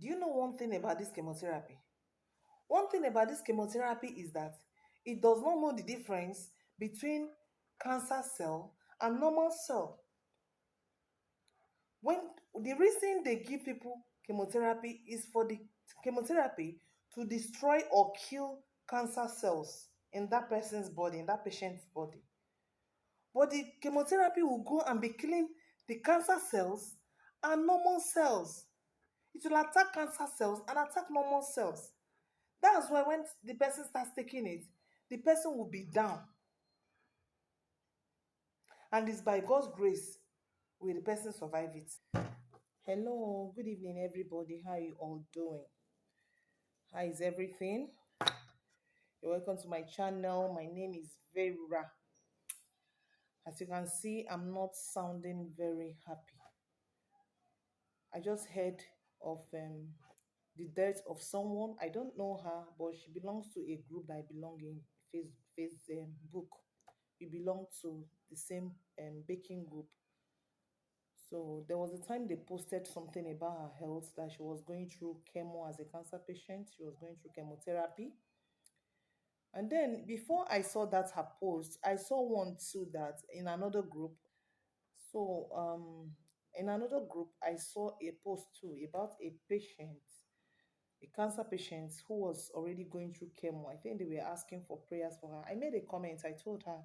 Do you know one thing about this chemotherapy? One thing about this chemotherapy is that it does not know the difference between cancer cell and normal cell. When the reason they give people chemotherapy is for the chemotherapy to destroy or kill cancer cells in that person's body, in that patient's body. But the chemotherapy will go and be killing the cancer cells and normal cells. It will attack cancer cells and attack normal cells. That's why when the person starts taking it, the person will be down. And it's by God's grace will the person survive it. Hello, good evening, everybody. How are you all doing? How is everything? You're welcome to my channel. My name is Vera. As you can see, I'm not sounding very happy. I just heard of the death of someone. I don't know her, but she belongs to a group that I belong in, Facebook. We belong to the same baking group. So there was a time they posted something about her health that she was going through chemo as a cancer patient. She was going through chemotherapy. And then before I saw that her post, I saw one too that in another group. So in another group, I saw a post too about a patient, a cancer patient who was already going through chemo. I think they were asking for prayers for her. I made a comment. I told her,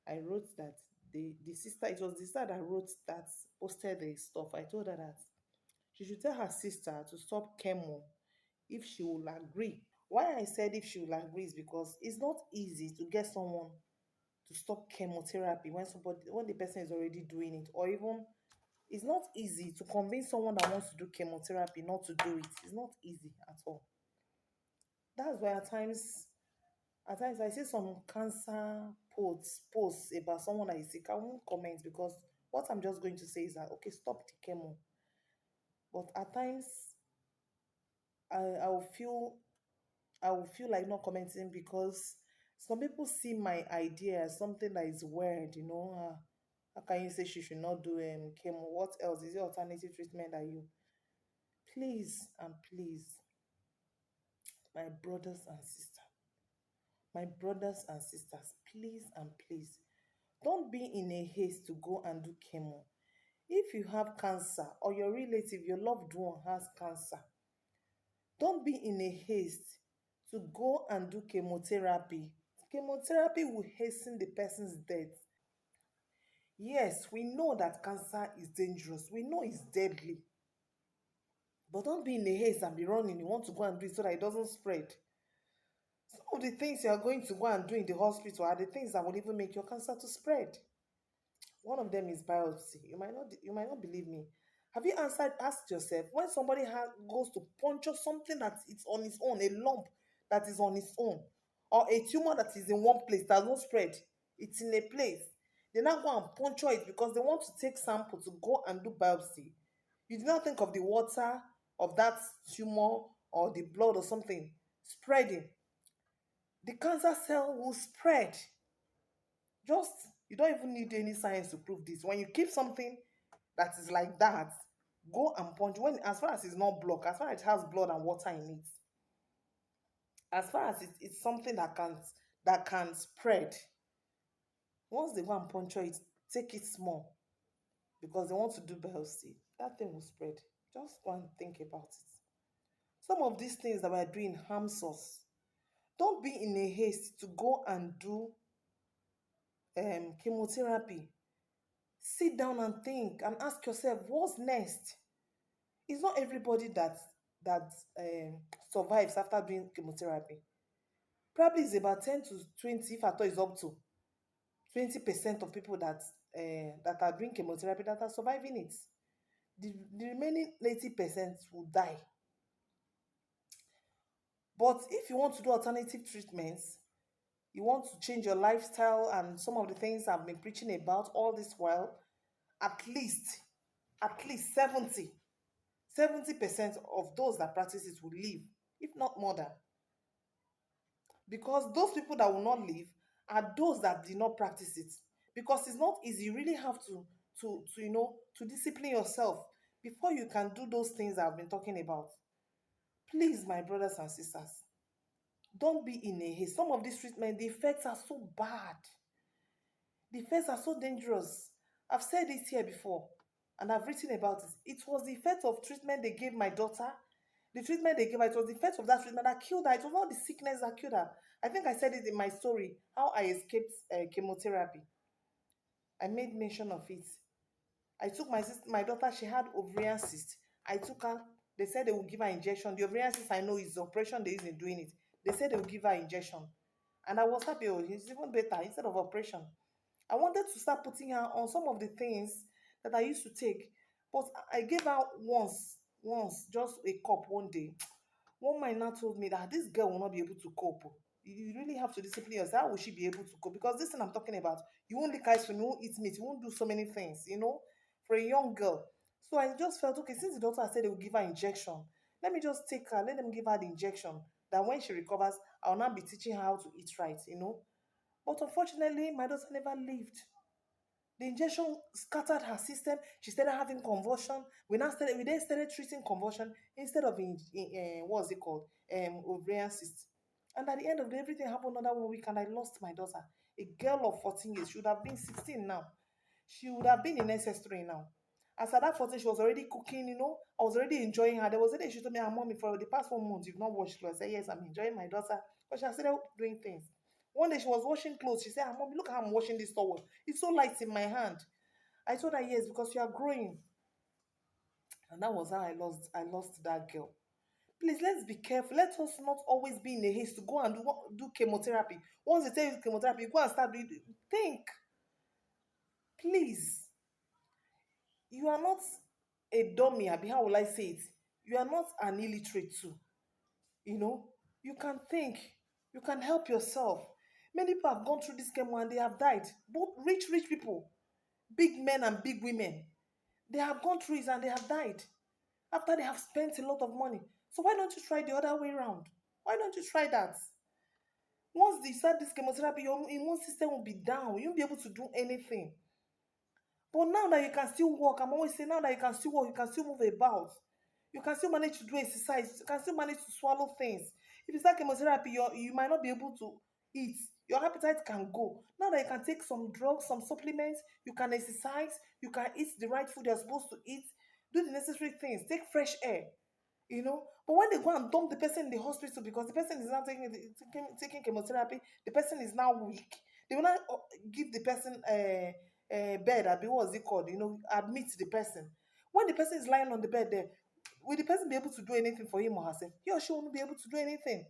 I wrote that the sister, it was the sister that wrote that, posted the stuff. I told her that she should tell her sister to stop chemo if she will agree. Why I said if she will agree is because it's not easy to get someone to stop chemotherapy when the person is already doing it, or even it's not easy to convince someone that wants to do chemotherapy not to do it. It's not easy at all. That's why at times I see some cancer posts about someone that is sick. I won't comment because what I'm just going to say is that okay, stop the chemo. But at times I, I will feel I will feel like not commenting because some people see my idea as something that is weird. How can you say she should not do chemo? What else? Is it alternative treatment that you please and please, my brothers and sisters, please and please, don't be in a haste to go and do chemo. If you have cancer or your relative, your loved one has cancer, don't be in a haste to go and do chemotherapy. Chemotherapy will hasten the person's death. Yes, we know that cancer is dangerous. We know it's deadly. But don't be in a haste and be running. You want to go and do it so that it doesn't spread. Some of the things you are going to go and do in the hospital are the things that will even make your cancer to spread. One of them is biopsy. You might not believe me. Have you asked yourself when somebody goes to puncture something that is on its own, a lump that is on its own, or a tumor that is in one place that won't spread, it's in a place. They now go and puncture it because they want to take sample to go and do biopsy. You do not think of the water of that tumor or the blood or something spreading. The cancer cell will spread. Just you don't even need any science to prove this. When you keep something that is like that, go and punch when as far as it's not blocked, as far as it has blood and water in it, as far as it's something that can spread. Once they go and puncture it, take it small because they want to do biopsy. That thing will spread. Just go and think about it. Some of these things that we're doing harms us. Don't be in a haste to go and do chemotherapy. Sit down and think and ask yourself, what's next? It's not everybody that survives after doing chemotherapy. Probably it's about 10 to 20, if at all it's up to 20% of people that are doing chemotherapy that are surviving it. The remaining 80% will die. But if you want to do alternative treatments, you want to change your lifestyle and some of the things I've been preaching about all this while, at least, at least 70% of those that practice it will live, if not more than. Because those people that will not live are those that did not practice it. Because it's not easy. You really have to discipline yourself before you can do those things I've been talking about. Please, my brothers and sisters, don't be in a haste. Some of these treatment, the effects are so bad. The effects are so dangerous. I've said this here before and I've written about it. It was the effect of treatment they gave my daughter. The treatment they gave her, it was the effect of that treatment that killed her. It was not the sickness that killed her. I think I said it in my story, how I escaped chemotherapy. I made mention of it. I took my daughter, she had ovarian cyst. I took her, they said they would give her injection. The ovarian cyst I know is the operation they use in doing it. They said they would give her injection. And I was happy, oh, it's even better instead of operation. I wanted to start putting her on some of the things that I used to take. But I gave her once, just a cup one day. One man now told me that this girl will not be able to cope. You really have to discipline yourself. How will she be able to cope? Because this thing I'm talking about, you won't lick ice cream, you won't eat meat, you won't do so many things, for a young girl. So I just felt, okay, since the doctor said they will give her injection, let me just take her, let them give her the injection. That when she recovers, I'll now be teaching her how to eat right. But unfortunately, my daughter never lived. The injection scattered her system. She started having convulsion. We then started treating convulsion instead of what's it called? Ovarian cyst. And at the end of the everything happened under 1 week, and I lost my daughter. A girl of 14 years. She would have been 16 now. She would have been in SS3 now. As at that 14, she was already cooking. I was already enjoying her. There was a day she told me, "Ah, mommy, for the past 1 month, you've not washed clothes." I said, "Yes, I'm enjoying my daughter." But she has started doing things. One day she was washing clothes. She said, "Ah, mommy, look how I'm washing this towel. It's so light in my hand." I told her, "Yes, because you are growing." And that was how I lost that girl. Please, let's be careful. Let us not always be in a haste to go and do chemotherapy. Once they tell you chemotherapy, you go and start doing. Think, please. You are not a dummy, Abi. How will I say it? You are not an illiterate too. You know, you can think, you can help yourself. Many people have gone through this chemo and they have died. Both rich people, big men and big women. They have gone through it and they have died after they have spent a lot of money. So why don't you try the other way around? Why don't you try that? Once they start this chemotherapy, your immune system will be down. You won't be able to do anything. But now that you can still walk, I'm always saying now that you can still walk, you can still move about. You can still manage to do exercise. You can still manage to swallow things. If you start chemotherapy, you might not be able to eat. Your appetite can go. Now that you can take some drugs, some supplements, you can exercise, you can eat the right food you're supposed to eat, do the necessary things, take fresh air. But when they go and dump the person in the hospital because the person is not taking chemotherapy, the person is now weak. They will not give the person a bed. Abi, what's it called? Admit the person. When the person is lying on the bed there, will the person be able to do anything for him or herself? He or she won't be able to do anything.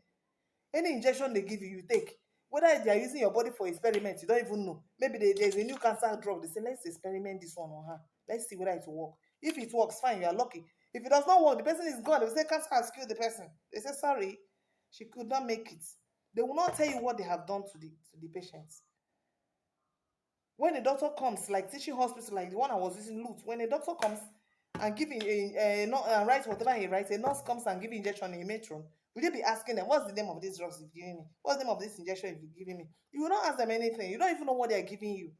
Any injection they give you, you take. Whether they are using your body for experiment, you don't even know. Maybe there's a new cancer drug. They say, let's experiment this one on her. Let's see whether it will work. If it works, fine, you are lucky. If it does not work, the person is gone. They will say cancer has killed the person. They say, sorry, she could not make it. They will not tell you what they have done to the patients. When a doctor comes, like teaching hospital, like the one I was using, Loot, when a doctor comes and giving writes whatever he writes, a nurse comes and give injection in a metron, will you be asking them, what's the name of this drugs you've given me? What's the name of this injection you've given me? You will not ask them anything. You don't even know what they are giving you.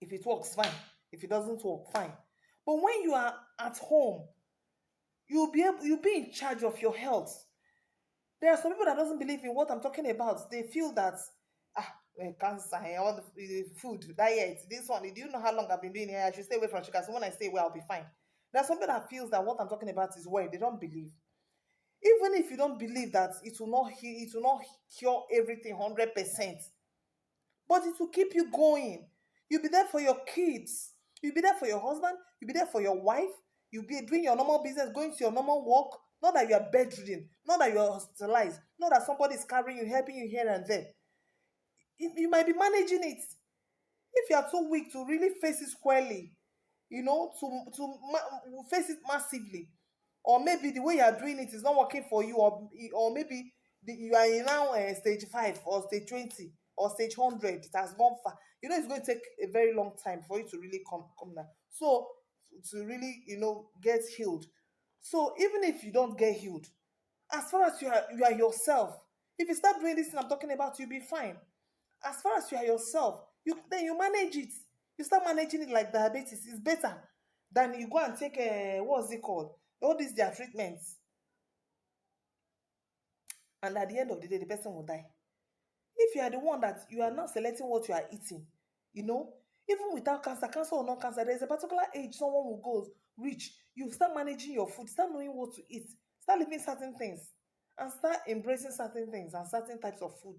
If it works, fine. If it doesn't work, fine. But when you are at home, you'll be in charge of your health. There are some people that doesn't believe in what I'm talking about. They feel that cancer, all the food, diet, this one. Do you know how long I've been doing it? I should stay away from sugar. So when I stay away, I'll be fine. There's somebody that feels that what I'm talking about is where they don't believe. Even if you don't believe that it will not cure everything 100%, but it will keep you going. You'll be there for your kids. You'll be there for your husband. You'll be there for your wife. You'll be doing your normal business, going to your normal work. Not that you are bedridden, not that you are hospitalized, not that somebody is carrying you, helping you here and there. You might be managing it. If you are too weak to really face it squarely, face it massively, or maybe the way you are doing it is not working for you, or maybe you are in now stage 5 or stage 20 or stage 100, it has gone far. It's going to take a very long time for you to really come down. So to really get healed. So even if you don't get healed, as far as you are yourself, if you start doing this thing I'm talking about, you'll be fine. As far as you are yourself, you manage it. You start managing it like diabetes. It's better than you go and take what's it called? All these their treatments. and at the end of the day, the person will die. If you are the one that you are not selecting what you are eating, you know, even without cancer or non cancer, there's a particular age someone will go reach. You start managing your food, start knowing what to eat, start living certain things, and start embracing certain things and certain types of food.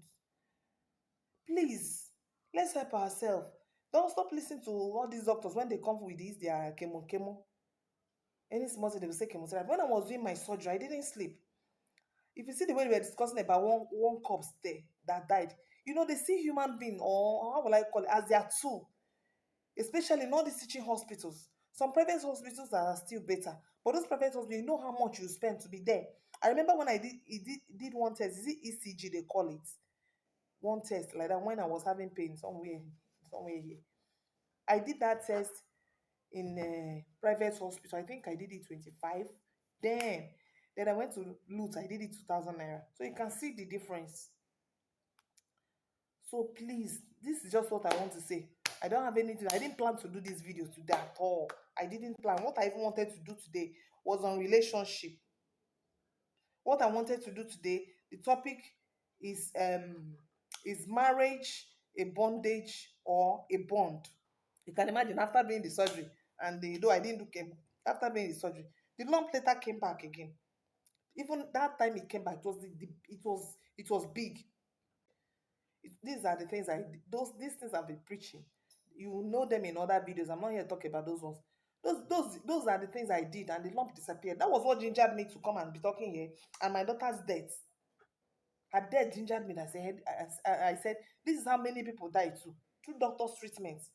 Please, let's help ourselves. Don't stop listening to all these doctors when they come with this, their chemo. Any small thing they will say chemotherapy. When I was doing my surgery, I didn't sleep. If you see the way we were discussing about one corpse there that died, they see human being, or how will I call it, as their tool, especially in all these teaching hospitals. Some private hospitals are still better, but those private hospitals, you know how much you spend to be there. I remember when I did one test. Is it ECG they call it? One test like that when I was having pain somewhere here. I did that test in a private hospital. I think I did it 25. Then then I went to Loot. I did it 2,000 naira. So you can see the difference. So please, this is just what I want to say. I don't have anything. I didn't plan to do this video today at all. I didn't plan. What I even wanted to do today was on relationship. What I wanted to do today, the topic is marriage a bondage or a bond? You can imagine after doing the surgery, and though I didn't do chemo, after doing the surgery, the lump later came back again. Even that time it came back, it was big. These are the things these things I've been preaching. You know them in other videos. I'm not here to talk about those ones. Those are the things I did, and the lump disappeared. That was what gingered me to come and be talking here. And my daughter's death, her death gingered me. That said, I said, this is how many people die too through doctor's treatments.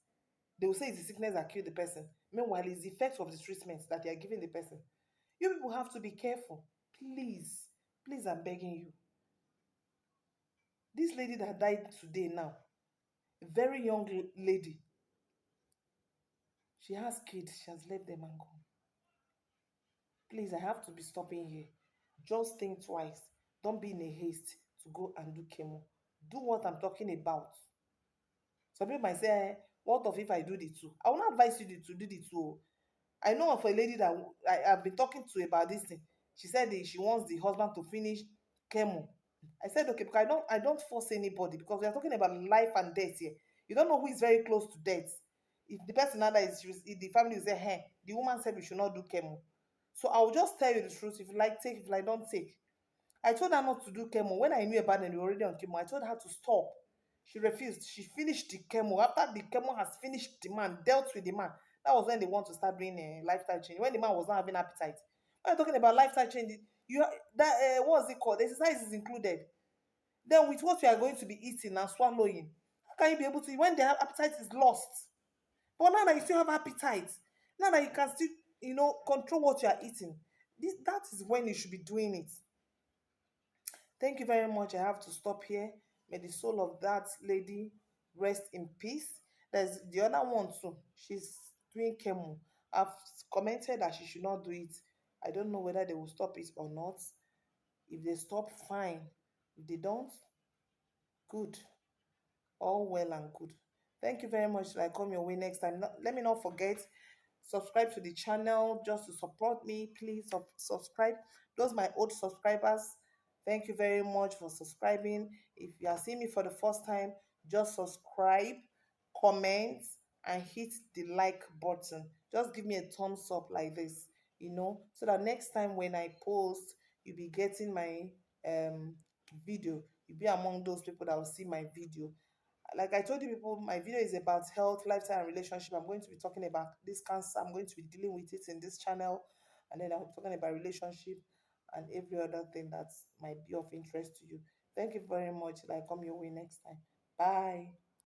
They will say it's the sickness that killed the person. Meanwhile, it's the effects of the treatment that they are giving the person. You people have to be careful. Please, please, I'm begging you. This lady that died today now, a very young lady, she has kids, she has left them and gone. Please, I have to be stopping here. Just think twice. Don't be in a haste to go and do chemo. Do what I'm talking about. Some people might say, what of if I do the two? I will not advise you to do the two. I know of a lady that I've been talking to about this thing. She said she wants the husband to finish chemo. I said, okay, because I don't force anybody, because we are talking about life and death here. You don't know who is very close to death. If the person now is, if the family will say, hey, the woman said we should not do chemo. So I will just tell you the truth. If you like, take. If you like, don't take. I told her not to do chemo. When I knew about them, we were already on chemo. I told her to stop. She refused. She finished the chemo. After the chemo has finished the man, dealt with the man, that was when they want to start doing a lifestyle change. When the man was not having appetite. When you're talking about lifestyle change, that what's it called? Exercise is included. Then with what you are going to be eating and swallowing, how can you be able to when the appetite is lost? But now that you still have appetite, now that you can still, control what you are eating, that is when you should be doing it. Thank you very much. I have to stop here. May the soul of that lady rest in peace. There's the other one too. She's doing chemo. I've commented that she should not do it. I don't know whether they will stop it or not. If they stop, fine. If they don't, good. All well and good. Thank you very much. I come your way next time. Let me not forget, subscribe to the channel just to support me. Please subscribe. Those my old subscribers, thank you very much for subscribing. If you are seeing me for the first time, just subscribe, comment, and hit the like button. Just give me a thumbs up like this, so that next time when I post, you'll be getting my um video. You'll be among those people that will see my video. Like I told you people, my video is about health, lifestyle, and relationship. I'm going to be talking about this cancer. I'm going to be dealing with it in this channel. And then I'm talking about relationship and every other thing that might be of interest to you. Thank you very much. Till I come your way next time. Bye.